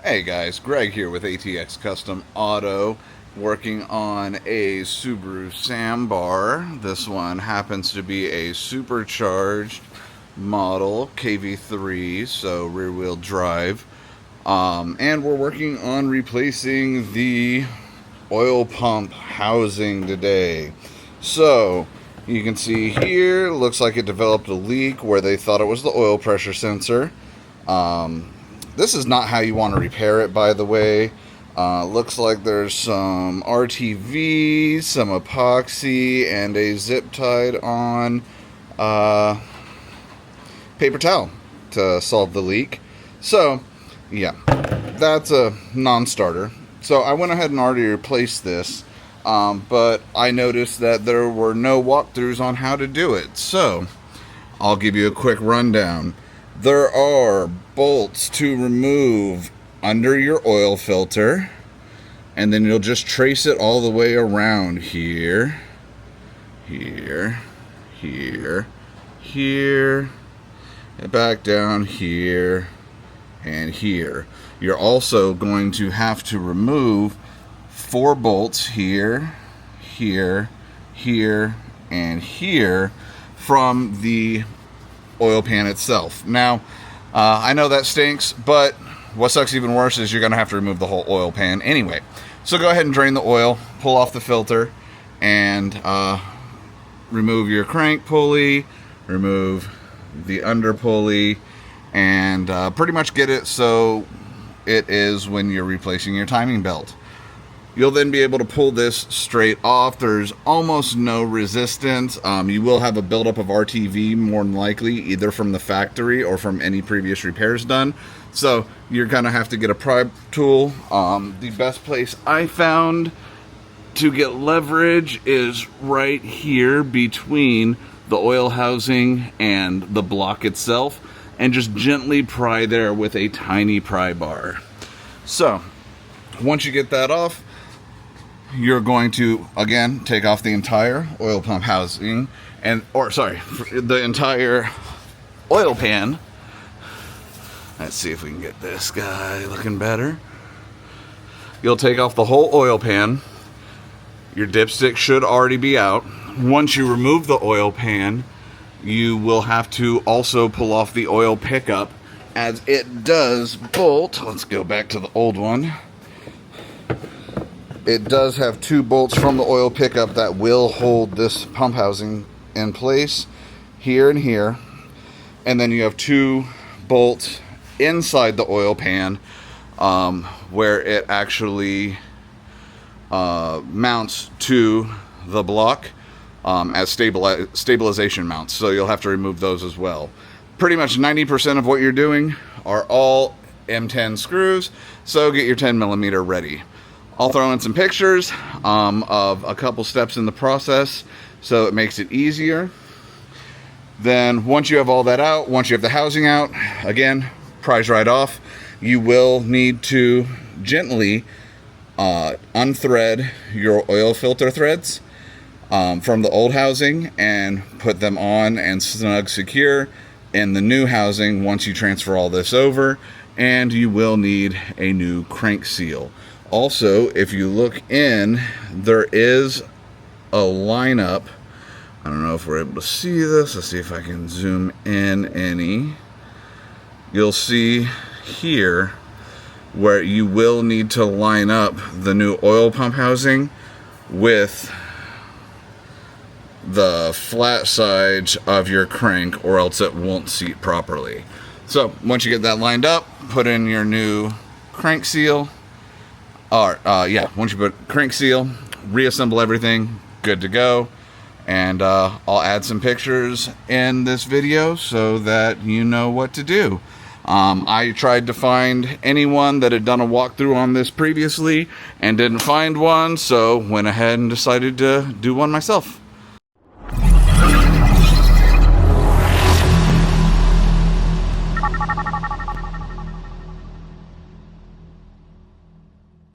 Hey guys, Greg here with ATX Custom Auto, working on a Subaru Sambar. This one happens to be a supercharged model, KV3, so rear wheel drive. And we're working on replacing the oil pump housing today. So, you can see here, looks like it developed a leak where they thought it was the oil pressure sensor. This is not how you want to repair it, by the way. Looks like there's some RTV, some epoxy, and a zip tied on paper towel to solve the leak. So, yeah, that's a non-starter. So I went ahead and already replaced this, but I noticed that there were no walkthroughs on how to do it. So I'll give you a quick rundown. There are bolts to remove under your oil filter, and then you'll just trace it all the way around here, here, and back down here, and here. You're also going to have to remove 4 bolts here, here, and here from the oil pan itself. Now, I know that stinks, but what sucks even worse is you're going to have to remove the whole oil pan anyway. So go ahead and drain the oil, pull off the filter, and remove your crank pulley, remove the under pulley, and pretty much get it so it is when you're replacing your timing belt. You'll then be able to pull this straight off. There's almost no resistance. You will have a buildup of RTV more than likely, either from the factory or from any previous repairs done. So you're gonna have to get a pry tool. The best place I found to get leverage is right here between the oil housing and the block itself, and just gently pry there with a tiny pry bar. So once you get that off, you're going to again take off the entire oil pump housing the entire oil pan. Let's see if we can get this guy looking better. You'll take off the whole oil pan. Your dipstick should already be out. Once you remove the oil pan, you will have to also pull off the oil pickup, as it does bolt. Let's go back to the old one. It does have 2 bolts from the oil pickup that will hold this pump housing in place, here and here. And then you have 2 bolts inside the oil pan where it actually mounts to the block as stabilization mounts. So you'll have to remove those as well. Pretty much 90% of what you're doing are all M10 screws, so get your 10mm ready. I'll throw in some pictures of a couple steps in the process so it makes it easier. Then once you have all that out, once you have the housing out, again, pries right off. You will need to gently unthread your oil filter threads from the old housing and put them on and snug secure in the new housing once you transfer all this over. And you will need a new crank seal. Also, if you look in, there is a lineup. I don't know if we're able to see this. Let's see if I can zoom in any. You'll see here where you will need to line up the new oil pump housing with the flat sides of your crank, or else it won't seat properly. So once you get that lined up, put in your new crank seal. Once you put crank seal, reassemble everything, good to go. And I'll add some pictures in this video so that you know what to do. I tried to find anyone that had done a walkthrough on this previously and didn't find one, so went ahead and decided to do one myself.